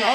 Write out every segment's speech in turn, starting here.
9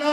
9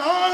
9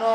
9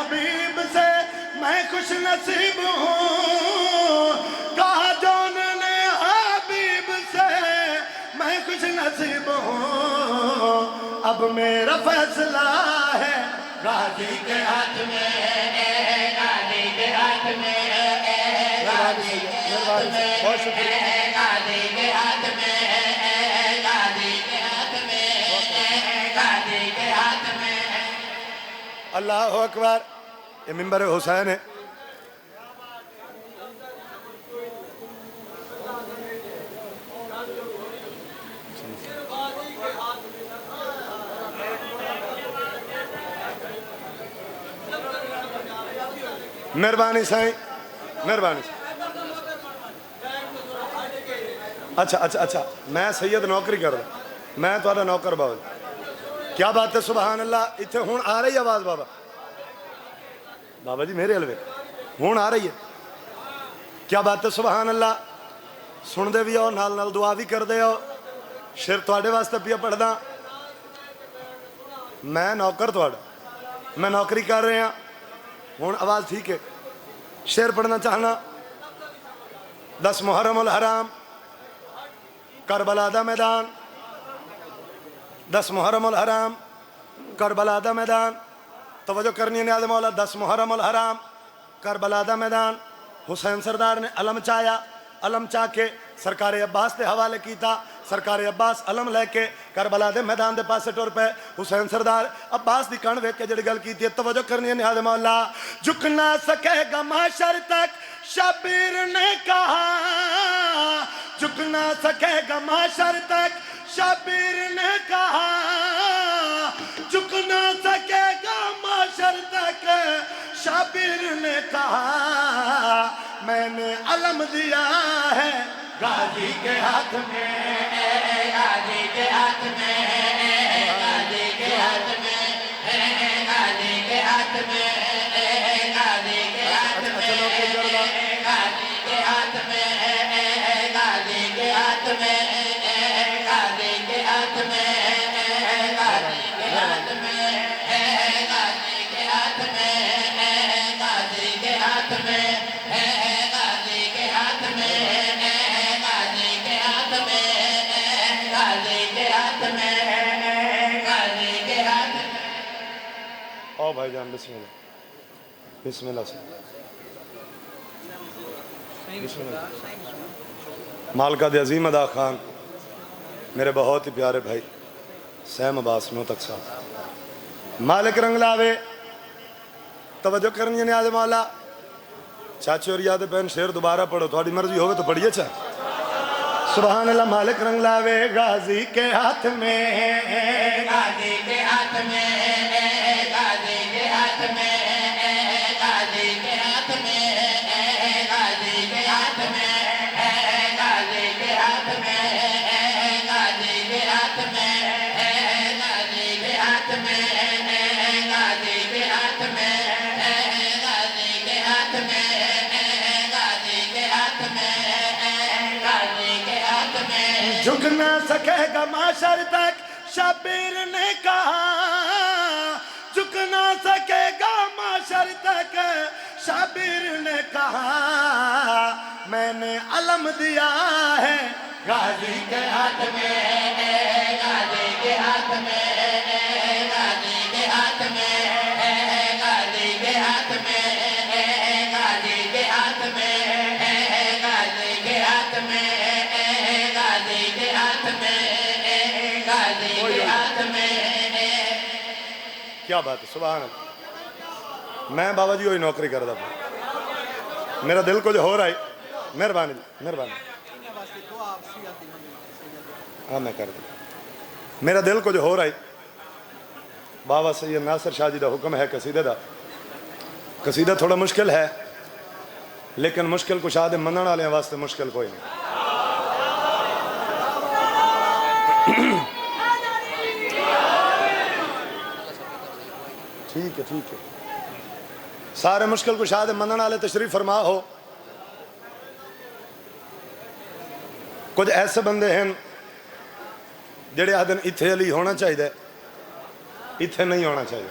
حبیب سے میں خوش نصیب ہوں، کہا جون نے حبیب سے میں خوش نصیب ہوں، اب میرا فیصلہ ہے غازی کے ہاتھ میں، غازی کے ہاتھ میں، غازی کے ہاتھ میں، بہت شکریہ، غازی کے ہاتھ میں، غازی کے ہاتھ میں، غازی کے ہاتھ میں۔ اللہ اکبر۔ یہ منبر حسین ہے۔ مہربانی سائیں، مہربانی سائیں۔ اچھا میں سید نوکری کر رہا، میں تھوڑا نوکر باول۔ کیا بات ہے، سبحان اللہ۔ اتنے ہون آ رہی آواز بابا؟ بابا جی میرے حلوے ہون آ رہی ہے؟ کیا بات ہے، سبحان اللہ۔ سن دے بھی ہو، نال نال دعا بھی کر دے ہو۔ شیر تھوڑے واسطے پیا پڑھ دا، میں نوکر تھوڑا، میں نوکری کر رہے ہیں ہون آواز ٹھیک ہے۔ شیر پڑھنا چاہنا۔ 10 محرم الحرام کربلا دا میدان، 10 محرم الحرام کربلا دا میدان، توجہ کرنی ہے نیاز مولا۔ 10 محرم الحرام کربلا دا میدان، حسین سردار نے علم چایا، علم چاہ کے سرکار عباس دے حوالے کیتا، سرکار عباس علم لے کے کربلا دے میدان دے پاسے ٹور پہ۔ حسین سردار عباس دی کان ویک کے جڑی گل کیتی ہے، توجہ کرنی ہے نیاز مولا۔ جھک نہ سکے گا معاشر تک شبیر نے کہا، جھک نہ سکے گا معاشر تک شبیر نے کہا، جھک نہ سکے گا معاشر تک شبیر نے کہا، میں نے علم دیا ہے غازی کے ہاتھ میں، غازی کے ہاتھ میں، غازی کے ہاتھ میں، غازی کے ہاتھ میں، غازی کے ہاتھ میں، غازی کے ہاتھ میں، غازی کے ہاتھ میں، غازی کے ہاتھ میں، غازی کے ہاتھ میں، غازی کے ہاتھ میں، غازی کے ہاتھ میں، غازی کے ہاتھ میں، غازی کے ہاتھ میں، غازی کے ہاتھ میں، غازی کے ہاتھ میں۔ او بھائی جان بسم اللہ، بسم اللہ سے، بسم اللہ۔ مالکہ دے عظیم ادا خان، میرے بہت ہی پیارے بھائی سیم عباس نوتک صاحب، مالک رنگ لاوے، توجہ کرنی ہے نیاز مولا۔ چاچے اور یاد بہن شیر دوبارہ پڑھو، تھوڑی مرضی ہوگی تو پڑھیے چاہ۔ سبحان اللہ۔ مالک رنگ لاوے غازی کے ہاتھ میں، غازی کے ہاتھ میں، غازی کے ہاتھ میں، غازی کے ہاتھ میں، غازی کے ہاتھ میں، غازی کے ہاتھ میں، غازی کے ہاتھ میں، غازی کے ہاتھ میں، غازی کے ہاتھ میں، غازی کے ہاتھ میں، غازی کے ہاتھ میں، غازی کے ہاتھ میں۔ جھک نہ سکے گا معاشر تک شبیر نے کہا، جھک نہ سکے گا معاشر تک شبیر نے کہا، میں نے علم دیا ہے غازی کے ہاتھ میں، غازی کے ہاتھ میں، غازی کے ہاتھ میں، غازی کے ہاتھ میں، غازی کے ہاتھ میں، غازی کے ہاتھ میں، غازی کے ہاتھ میں، غازی کے ہاتھ میں۔ کیا بات ہے، سبحان اللہ۔ میں بابا جی وہی نوکری کرتا تھا، میرا دل کو جو ہو رہا ہے، مہربانی جی مہربانی، ہاں میں کر دوں، میرا دل کو جو ہو رہا ہے، بابا سید ناصر شاہ جی دا حکم ہے قصیدہ دا۔ قصیدہ تھوڑا مشکل ہے، لیکن مشکل کشا دے منن والے واسطے مشکل کوئی نہیں۔ ٹھیک ہے ٹھیک ہے، سارے مشکل کشا دے منن والے تشریف فرما ہو۔ کچھ ایسے بندے ہیں جڑے آدھن اتھے علی ہونا چاہیے، اتھے نہیں ہونا چاہیے۔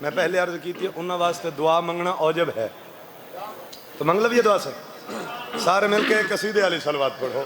میں پہلے عرض کی تھی انہوں واسطے دعا منگنا اوجب ہے تو منگ لو یہ دعا سے سارے مل کے ایک قصیدے علی صلوات پڑھو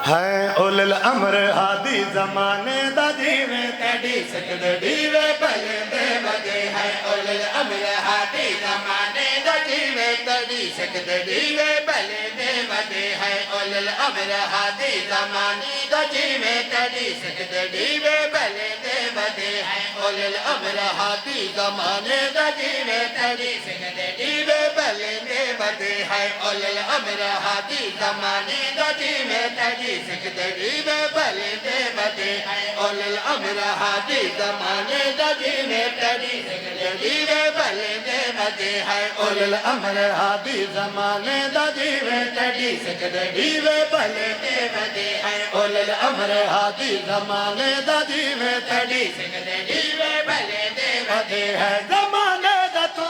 ہے اول الامر ہادی زمانے دا جیویں تیڈی سکد دیوے بلے دے بجے ہے اول الامر ہادی زمانے دا جیویں تیڈی سکد دیوے بلے دے بجے ہے اول الامر ہادی زمانے دا جیویں تیڈی سکد دیوے بلے دے بجے ہے اول الامر ہادی زمانے دا جیویں تیڈی سکد دیوے بلے دے بجے ہے اول الامر ہادی زمانے دا جیویں تیڈی سکدے دیوے بلے دے بدے اول الامر ہادی زمانے دا جیویں تیڈی سکدے دیوے بلے دے بدے ہے اول الامر ہادی زمانے دا جیویں تیڈی سکدے دیوے بلے دے بدے ہے اول الامر ہادی زمانے دا جیویں تیڈی سکدے دیوے بلے دے بدے ہے زمانے دا تو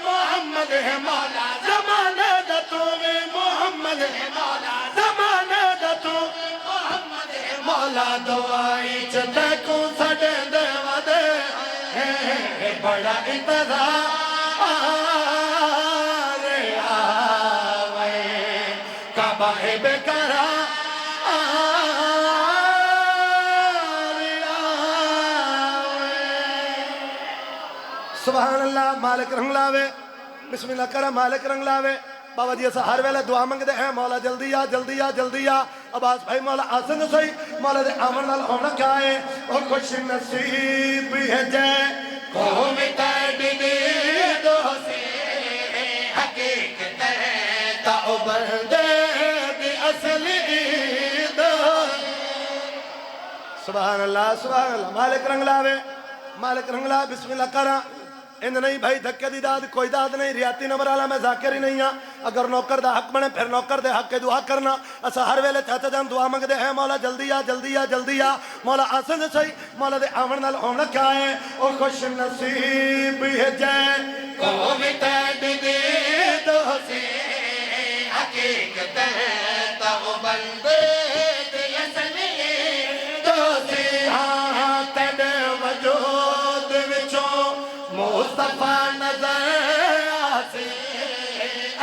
محمد ہے مولا زمانے دا تو محمد ہے مولا زمانے دا تو محمد ہے مولا دعائی چندے کو سڑے دے ودے بڑا انتظار آوے کعبہ بکرا سبحان اللہ مالک رنگ لاوے بسم اللہ کرا مالک رنگ لاوے بابا جی ایسا ہر ویلے دعا منگ دے ہیں مولا جلدی آ جلدی آ جلدی آ عباس بھائی مولا آسن سوئی مولا دے آمن نال ہونا کیا ہے اور خوش نصیب ہے جے قوم تیڈی دو سے حقیقت ہے تاؤ بندے دی اصلی عید سبحان اللہ مالک رنگ لاوے مالک رنگ لاوے بسم اللہ کرا اند نہیں بھائی دھکے دی داد کوئی داد نہیں ریاتی نمبر والا میں ذاکر ہی نہیں ہاں اگر نوکر دا حق بنے پھر نوکر دے حق کے دعا کرنا اسا ہر ویلے چاچا جان دعا منگ دے ہیں مولا جلدی آ جلدی آ جلدی آ مولا آسن سہی مولا دے آمن نال ہونا کیا ہے او خوش نصیب ہے جے قوم تیڈی دو سے حقیقت ہے تاؤ بندے دی اصلی دو سے ہاں تیڈے وجود وچوں مصطفیٰ نظر آسے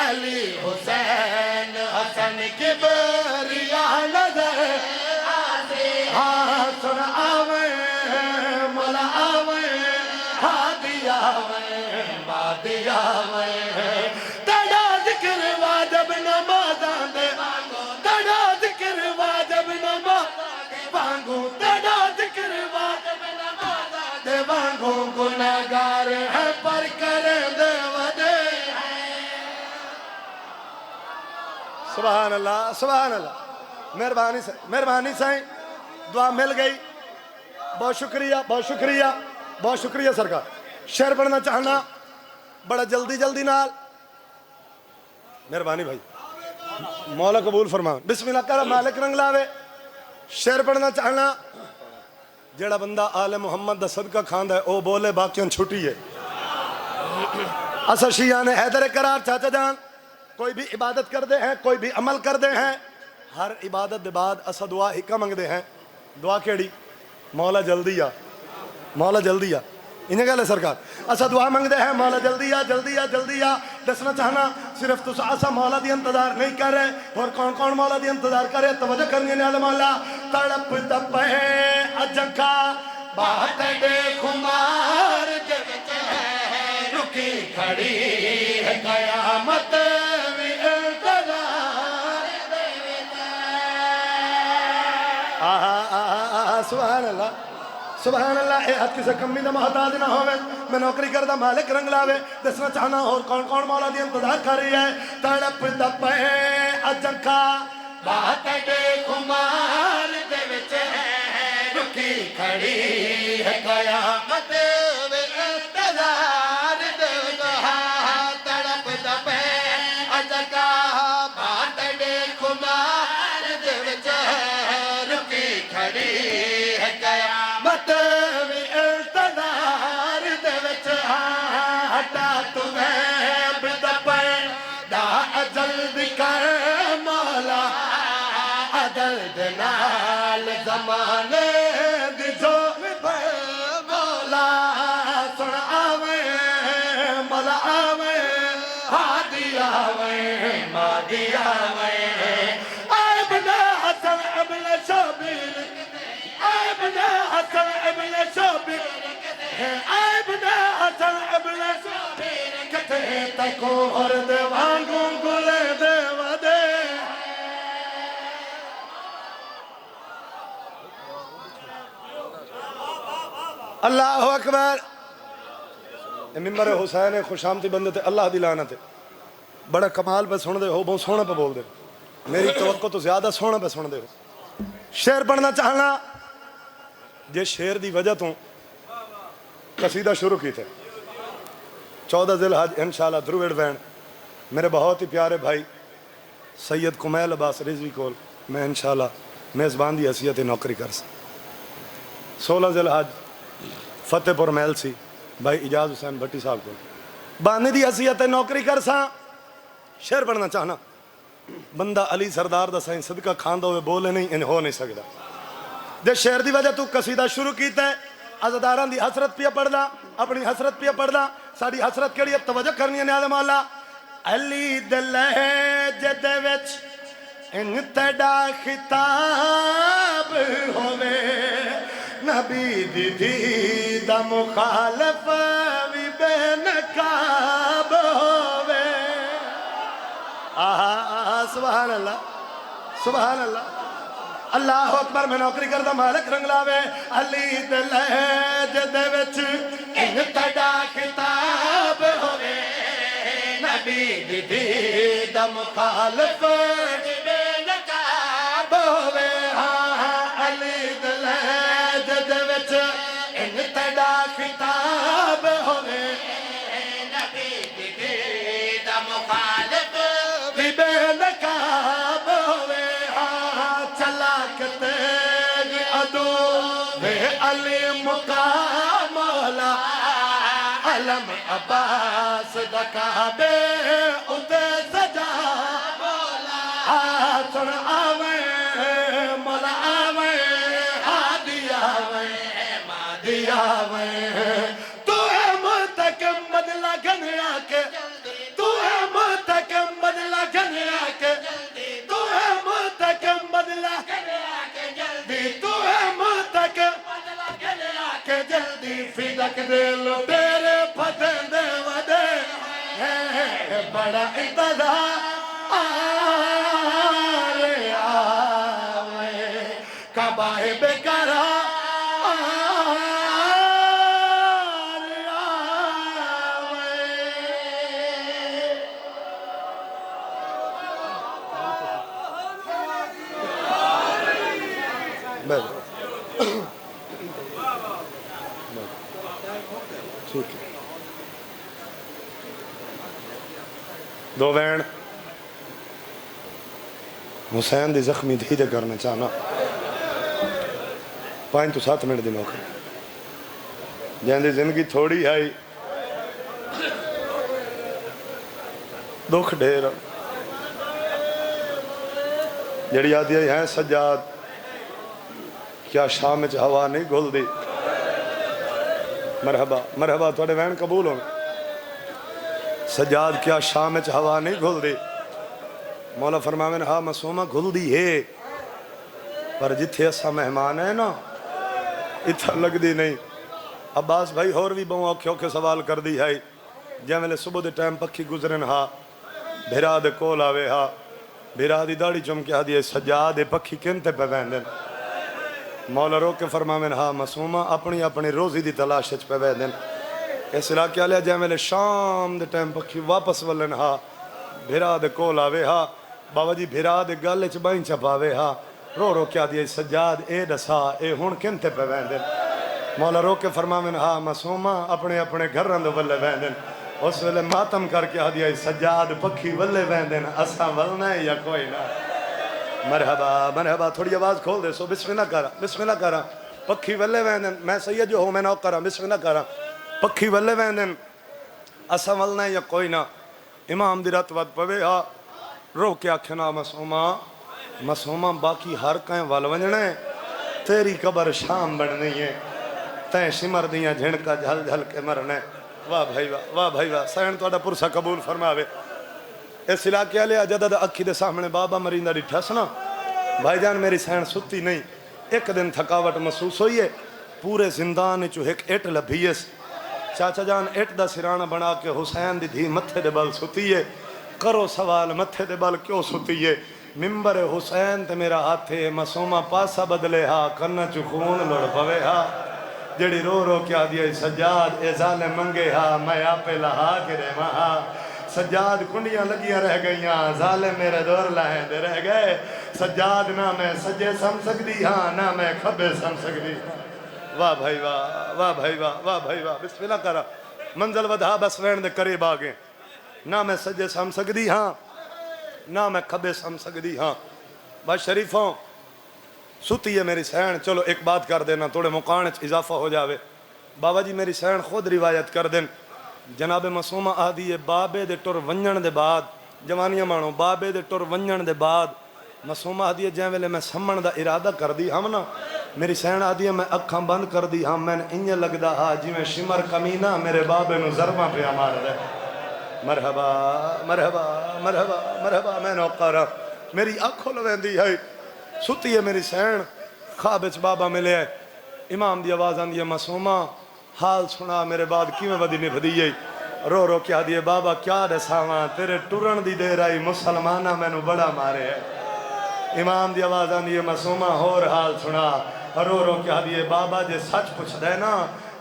علی حسین حسن کبریاء نظر آسے ہاں سن آوے مولا آوے ہادی آوے مادی آوے تیڈا ذکر واجب نمازاں دے تیڈا ذکر واجب نمازاں دے وانگو تیڈا ذکر واجب نمازاں دے وانگو گناہگار ہے پر کرے دے ودے سبحان اللہ مہربانی سائیں دعا مل گئی بہت شکریہ سرکار شعر پڑھنا چاہنا بڑا جلدی نال مہربانی بھائی مولا قبول فرما بسم اللہ کرا مالک رنگ لاوے شعر پڑھنا چاہنا جیڑا بندہ آل محمد دا صدقہ کھاندہ ہے او بولے باقیاں چھوٹی ہے اسا شیعہ نے حیدر قرار چاچا جان کوئی بھی عبادت کر دے ہیں کوئی بھی عمل کر دے ہیں ہر عبادت دے بعد اسا دعا ہکا منگ دے ہیں دعا کیڑی مولا جلدی آ انہیں گل ہے سرکار اسا دعا منگ دے ہیں مولا جلدی آ دسنا چاہنا صرف تو اسا مولا دی انتظار نہیں کر رہے اور کون مولا دی انتظار کرے توجہ کرنی ہے نیال مولا تڑپ دپے اجکا بات دے خمار دے وچ ہے رکی کھڑی ہے قیامت وی انتظار دے وچ سبحان اللہ اے حد کسے کمی دا محتاج نہ ہوئے میں نوکری کردہ مالک رنگ لاوے دسنا چاہنا اور کون مولا دی انتظار کر رہی ہے تڑپ دپے اجکا بات دے خمار دے وچ ہے رکی کھڑی ہے قیامت وی انتظار دے وچ تڑپ دپے اجکا بات دے خمار دے وچ ہے رکی کھڑی ہے قیامت وی انتظار دے وچ ہٹا تمہیں بدپے دا جلدی کر مولا دل دے نال زمانے دی جو مولا سن آویں مولا آویں ہادی آویں مادی آویں ابن حسن ابن شبیر ابن حسن ابن شبیر ابن حسن ابن شبیر کتے تکو اور دیوانگوں گلے دیو دے اللہ اکبر ممبر حسین خوشامتی بندے تھے اللہ دی لعنت ہے بڑا کمال پہ سن دے ہو بہت سونا پہ بول دے میری توقع تو زیادہ سونا پہ سن دے ہو شعر پڑھنا چاہنا یہ شعر دی وجہ تو قصیدہ شروع کی تھے 14 ذی الحج انشاءاللہ درویڑ وین میرے بہت ہی پیارے بھائی سید کمیل عباس رضوی کول میں انشاءاللہ میزبان دی حیثیت نوکری کر سا 16 ذی الحج فتح پور محل سی بھائی اجاز حسین بھٹی صاحب کو باندھی دی حیثیت نوکری کر سا شعر پڑھنا چاہنا بندہ علی سردار دا سائن صدقہ کھاندہ ہوئے بولے نہیں انہیں ہو نہیں سکتا دے شعر دی وجہ تو قصیدہ شروع کیتا ہے عزداران دی حسرت پیا پڑھنا اپنی حسرت پیا پڑھنا ساڑی حسرت کے لیے توجہ کرنی ہے نیاز مولا علی دل جد وچ انتڑا خطاب ہوئے نبی دی دا مخالف وی بے نقاب ہوئے آہا سبحان اللہ سبحان اللہ اللہ اکبر میں نوکری کردہ مالک رنگ لاوے علی دل جد وچ انتڑا خطاب ہوئے نبی دی دا مخالف وی بے نقاب ہوئے علی دل جد وچ انتڑا خطاب ہوئے نبی دی دا مخالف وی بے نقاب ہوئے چلا کتے ادو بے علی مقام مولا علم عباس دکابے اتے سجا مولا سن آویں مولا آویں ہادی آویں مادی آویں تو ہے مرتکم بدلہ گھنیا کے تو ہے مرتکم بدلہ گھنیا کے تو ہے مرتکم بدلہ گھنیا کے جلدی تو ہے مرتکم بدلہ گھنیا کے جلدی فیدک دے لو تیرے پھتن دے ودے بڑا انتظار آرے آوے کعبہ بیکارہ آرے آوے ٹھیک ہے دو وین حسین دی زخمی دھی دے کرنا چاہنا 5 تو 7 منٹ دی نوکری جہاں دی زندگی تھوڑی آئی دکھ ڈھیر جڑی آتی ہے ہیں سجاد کیا شام وچ ہوا نہیں گھل دی مرحبا مرحبا تھوڑے وین قبول ہوں سجاد کیا شام وچ ہوا نہیں گھل دی مولا فرماویں ہاں معصومہ گھل دی ہے پر جتھے اسا مہمان ہے نا اتھا لگ دی نہیں عباس بھائی اور بھی بہوں اوکھے اوکھے سوال کر دی ہے جہاں میں صبح دے ٹائم پکھی گزرن ہاں بھیرا دے کول آوے ہاں بھیرا دی داڑی چمکیا دی سجاد پکھی کنتے پہ ویندن مولا رو کے فرماویں ہاں معصومہ اپنی اپنی روزی دی تلاش پہ ویندن اس علاقے والے جہاں میں شام دے ٹائم پکھی واپس ولن ہاں بھیرا دے کول آوے ہاں بابا جی بھیرا دے گالے چ بائیں چپاوے ہاں رو رو کیا دی سجاد اے دسا اے ہن کنتے پہ ویندن مولا رو کے فرماویں ہاں معصومہ اپنے اپنے گھر رندے ولے ویندن اس ویلے ماتم کر کے آدھی سجاد پکھی ولے ویندن اساں ولنا ہے یا کوئی نہ مرحبا مرحبا تھوڑی آواز کھول دے سو بسم اللہ کرا پکھی ولے ویندن میں سید جو ہوں میں نوکر ہاں بسم اللہ کرا پکھی ولے ویندن اساں ولنا ہے یا کوئی نہ امام دی رات ود پوے ہا رو کے آکھنا معصومہ مسوما باقی ہر کہیں ول ونجنا ہے تیری قبر شام بننی ہے تیں شمر دیاں جھنکا جھل جھل کے مرنا ہے واہ بھائی واہ واہ بھائی واہ سین توڑا پرسا قبول فرماوے اس علاقے لیا جدد اکھی دے سامنے بابا مریندا ڈٹھا سنا بھائی جان میری سین ستی نہیں ایک دن تھکاوٹ محسوس ہوئی ہے پورے زندان چو ایک اٹ لبھیس چاچا جان اٹ دا سرانہ بنا کے حسین دی دھی متھے دے بل ستی ہے کرو سوال متھے دے بل کیوں ستی ہے ممبر حسین تے میرا ہاتھے مسوما پاسا بدلے ہا کرنا چو خون لڑ پوے ہا جڑی رو رو کیا دیا سجاد اے ظالم منگے ہا میں آپے لہا گرے مہا سجاد کنڈیاں لگیاں رہ گئیاں ظالم میرے دور لائیں دے رہ گئے سجاد نہ میں سجے سم سکتی ہاں نہ میں کھبے سم سکتی واہ بھائی واہ واہ بھائی واہ واہ بھائی واہ بسم اللہ کرا منزل ودھا بس وین دے قریب آگئے نہ میں سجے سم سکتی ہاں نہ میں کھبے سم سکتی ہاں بس شریفوں ستی ہے میری سین چلو ایک بات کر دینا توڑے مقانچ اضافہ ہو جاوے بابا جی میری سین خود روایت کر دیں جناب مسومہ آدھی ہے بابے دے ٹر ونجن دے بعد جوانیاں مانو بابے دے ٹر ونجن دے بعد مسومہ آدھی ہے جائیں ویلے میں سمن دا ارادہ کر دی ہم نا میری سین آدھی ہے میں اکھاں بند کر دی ہم میں نے انجھے لگ دا ہا جی میں شمر کمینہ میرے بابے نو ضربہ پہ آمار دے مرحبا مرحبا مرحبا مرحبا میں نوکارا میری آنکھوں لویندی ہے ستی ہے میری سین خوابچ بابا ملے ہے امام دی آواز آندی ہے مسومہ حال سنا میرے بعد کیویں ودی نبھدی ہے رو رو کیا دیئے بابا کیا دساواں تیرے ٹرن دی دیر آئی مسلمانہ میں نو بڑا مارے ہے امام دی آواز آندی ہے مسومہ ہور حال سنا رو رو کیا دیئے بابا جے سچ پوچھ دے نا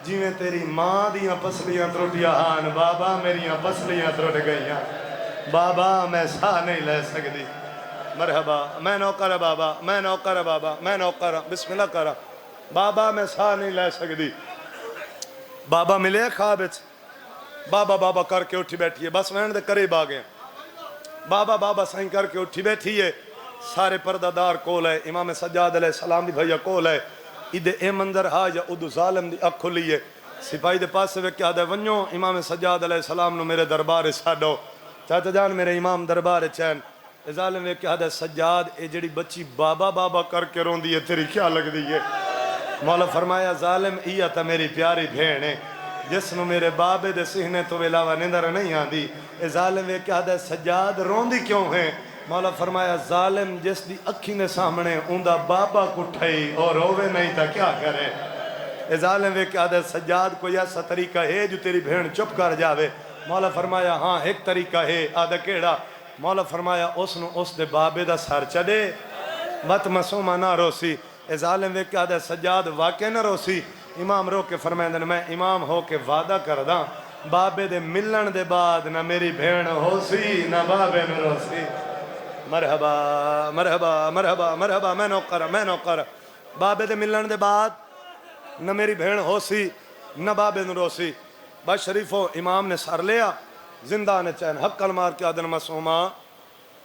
جیویں تیری ماں دیاں پسلیاں ترٹیاں ہان بابا میریاں پسلیاں ترٹ گئیاں بابا میں ساہ نہیں لے سکتی مرحبا میں نوکر بابا میں نوکر بابا میں نوکر بسم اللہ کرا بابا میں ساہ نہیں لے سکتی بابا ملے خوابچ بابا بابا کر کے اٹھی بیٹھی ہے بس وین دے قریب آگئے بابا بابا سائیں کر کے اٹھی بیٹھی ہے سارے پردہ دار کول ہے امام سجاد علیہ السلام دی بھائیہ کول ہے ادھے اے منظر ہا یا ادھو ظالم دی اکھ کھلی ہے سپاہی دے پاس سے وہ کیا دے ونیو امام سجاد علیہ السلام نو میرے دربار ساڈو چاچا جان میرے امام دربار چین اے ظالم وہ کیا دے سجاد اے جڑی بچی بابا بابا کر کے رون دی ہے تیری کیا لگ دی ہے مولا فرمایا ظالم ایہ تا میری پیاری بھین ہے جس نو میرے بابے دے سہنے تو علاوہ نندر نہیں آندی اے ظالم یہ کہا دے سجاد روندی کیوں ہیں مولا فرمایا ظالم جس دی اکھیں دے سامنے اندہ بابا کٹھائی اور روے نہیں تا کیا کرے اے ظالم یہ کہا دے سجاد کوئی ایسا طریقہ ہے جو تیری بھین چپ کر جاوے مولا فرمایا ہاں ایک طریقہ ہے آدھا کیڑا مولا فرمایا اس نو اس دے بابے دا سر چڑے مت مسومہ نہ روسی اے ظالم یہ کہا دے سجاد واقع نہ روسی امام رو کے فرمائندن میں امام ہو کے وعدہ کرداں بابے دے ملن دے بعد نہ میری بھین ہو سی نہ بابے نہ رو سی مرحبا مرحبا مرحبا مرحبا میں نوکر بابے دے ملن دے بعد نہ میری بھین ہو سی نہ بابے نہ رو سی بس شریفو امام نے سر لیا زندہ نے چین حق مار کے آدن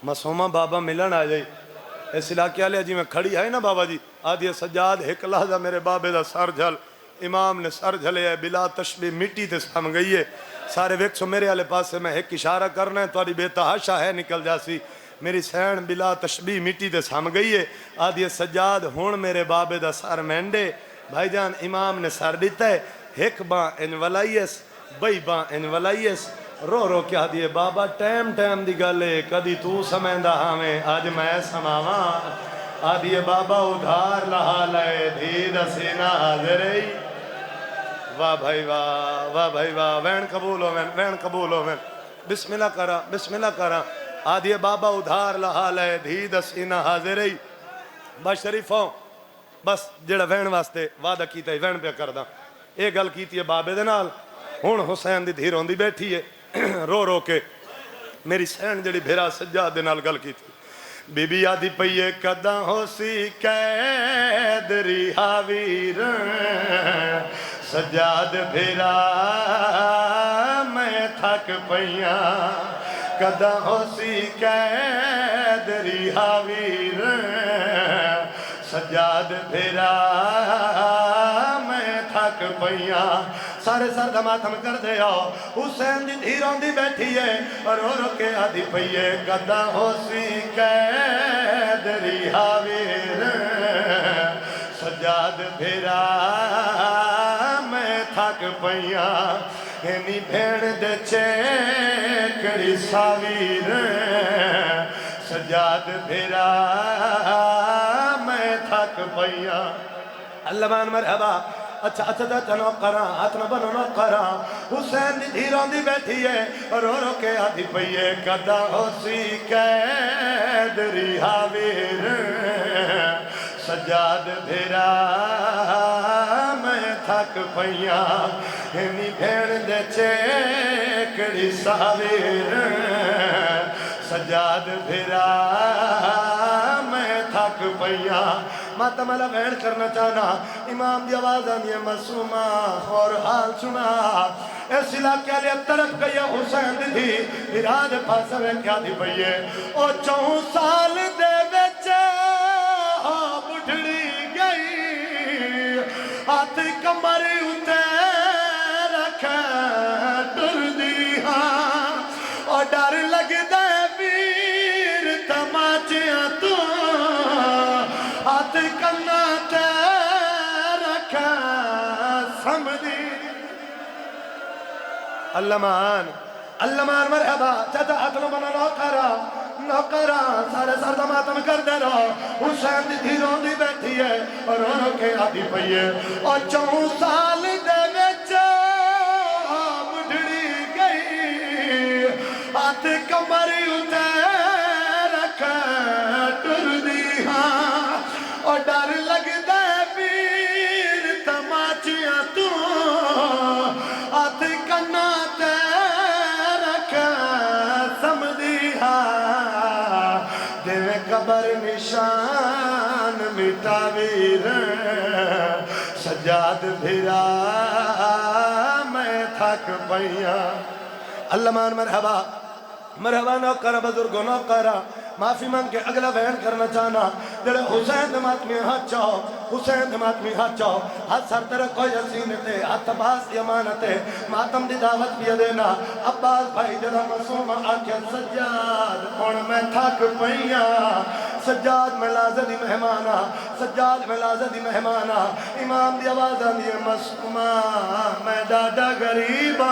مسومہ بابا ملن آ جائی اس علاقے لیا جی میں کھڑی ہے نا بابا جی آدھی سجاد ایک لحظہ میرے بابے دا سر جھل امام نے سر جھلے ہے بلا تشبیح مٹی تے سام گئی ہے سارے ویکسو میرے والے پاس سے میں ایک اشارہ کرنا ہے تواری بے تحاشا ہے نکل جاسی میری سین بلا تشبیح مٹی تے سام گئی ہے آدھی سجاد ہون میرے بابے دا سر مینڈے بھائی جان امام نے سر دیتا ہے ایک باں ان ولائیس بئی باں ان ولائیس رو رو کیا دیئے بابا ٹیم دی گلے کدی تو سمیندہ ہمیں آج میں سماواں آدھیے بابا ادھار لہا لائے دھید سینہ حاضر ہی واہ بھائی واہ وین قبول ہو بسم اللہ کرا آدھیے بابا ادھار لہا لائے دھید سینہ حاضر ہی بس شریفوں بس جڑا وین واسطے وعدہ کیتا ہے وین پہ کردہ ایک گل کیتی ہے بابے دے نال ہون حسین دی دھیر ہوندی بیٹھی ہے رو رو کے میری سین جڑی بھیرا سجاد دے نال گل کیتی بی بی آدھی پئیے کداں ہو سی قید ریحاویر سجاد بھیرا میں تھک پئیاں کداں ہو سی قید ریحاویر سجاد بھیرا میں تھک پئیاں سارے سر دماتم کر دے آؤ حسین دی دھیروں دی بیٹھی ہے اور رو رو کے آدھی پئیے کداں ہو سی قید دری حاویر سجاد بھیرا میں تھک پیاں اینی بھیڑ دے چیکڑی ساویر سجاد بھیرا میں تھک پیاں اللہ مان مرحبا اچھا اچھا نوکراں اتنا بنو نوکراں حسین دی دھیروں دی بیٹھی ہے رو رو کے آدھی پئیے کدا ہو سی قید ریحاویر سجاد بھیرا میں تھک پئیاں اینی بھیڑ دے چیکڑی ساویر سجاد بھیرا میں تھک پئیاں ماتم اللہ وین کرنا چاہنا امام دی آواز آنی ہے معصومہ اور حال سنا اس علاقے لئے طرف گئی حسین دی تھی اراد پاسا میں کیا دی پئیے او 4 سال دے بچے بڑھڑی گئی ہاتھ کمر اتے رکھے ڈر دی ہاں اور ڈر لگ دے ویر تماچیاں تو ہاتھ کنا تے رکھے سمدی اللہ مان مرحبا چاہتا اتنو بنا نوکرا سارے سردہ ماتم کر دے رہا حسین دی دھیروں دی بیٹھی ہے اور رو کے آدھی پئیے اور 4 سال دے وچے بڑھڑی گئی ہاتھ کمر اتے رکھے ڈر دی ہاں اور ڈر لگ دے پیر تماچیاں تو ہاتھ کنا تے رکھے سمدی ہاں دے قبر نشان مٹاویر سجاد بھیرا میں تھک پئیاں اللہ مان مرحبا مرحبا نوکرا بزرگو نوکرا معافی مانگ کے اگلا وین کرنا چاہنا جڑے حسین دمات میں ہاتھ چاہو حسین دمات میں ہاتھ چاہو ہاتھ سر ترک کوئی حسینتے ہاتھ عباس یمانتے ماتم دی دعوت بھی دینا عباس بھائی جڑا معصوم آکھے سجاد کون میں تھک پئیاں سجاد میں لازہ دی مہمانا سجاد میں لازہ دی مہمانا امام دی آواز آنی ہے معصومہ میں ڈاڈا غریبا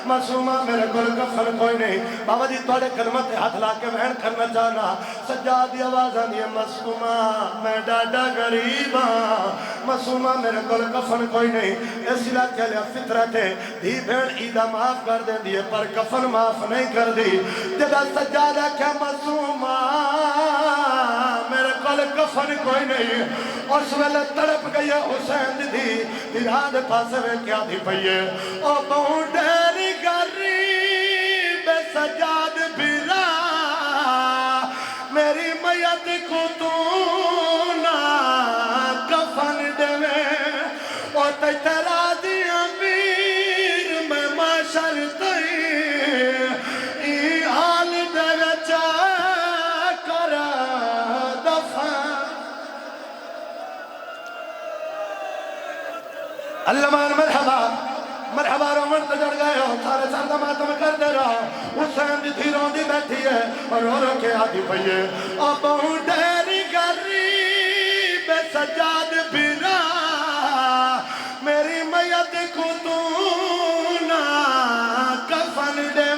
معصومہ میرے گل کفن کوئی نہیں بابا جی توڑے کلمت ہاتھ لا کے وین کرنا چاہنا سجاد دی آواز آنی ہے معصومہ میں ڈاڈا غریبا معصومہ میرے گل کفن کوئی نہیں اس علاقے لیا فطرت ہے دھی بھیڑ عیدہ معاف کر دیں دیئے پر کفن معاف نہیں کر دی جدہ سجاد ہے کہ معصومہ میرے کل کفن کوئی نہیں اور سویلے تڑپ گئی حسین دی دیراد پاسے میں کیا دی پئیے او بہن ڈیری غریب سجاد بھیرا میری میت کو تو نہ کفن دے اور تیرا دی امیر میں معاشر تئی ای حال دے وچا کر دفن اللہ مان مرحبا رومن تو جڑ گئے ہو سارے سردہ ماتم کر دے رہا حسین دی دھیروں دی بیٹھی ہے اور رو کے آدھی پئیے او بہن ڈیری غریب سجاد بھیرا میری میت کو تو نہ کفن دے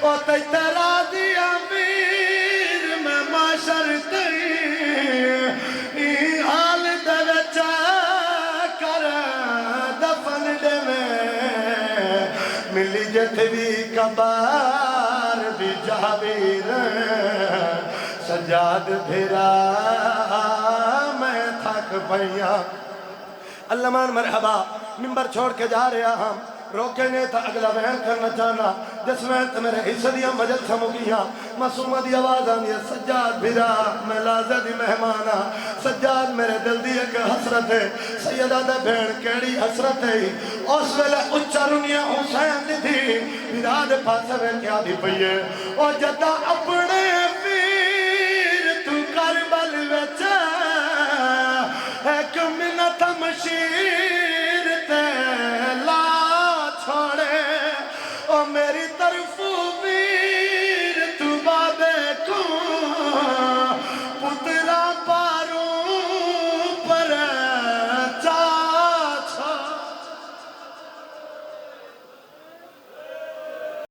او تیرا دی امیر میں معاشر تئی ای حال دے وچا کر دفن دے ملی جتھے بھی کبار بھی جاویر سجاد بھیرا میں تھک پئیاں اللہ مان مرحبا ممبر چھوڑ کے جا رہا ہم روکے نہیں تھا اگلا وین کرنا چاہنا جس وین تو میرے حصہ دیا مجل سمگیاں معصومہ دی آواز آنی ہے سجاد بھیرا میں لازہ دی مہمانا سجاد میرے دل دی ایک حسرت ہے سیدہ دا بین کیڑی حسرت ہے اس ویلے اچھا رنیا حسین دی تھی بھیرا دے پاسے میں کیا دی پئیے او جدہ اپنے پیر تو کربل وچا ایک منت مشیر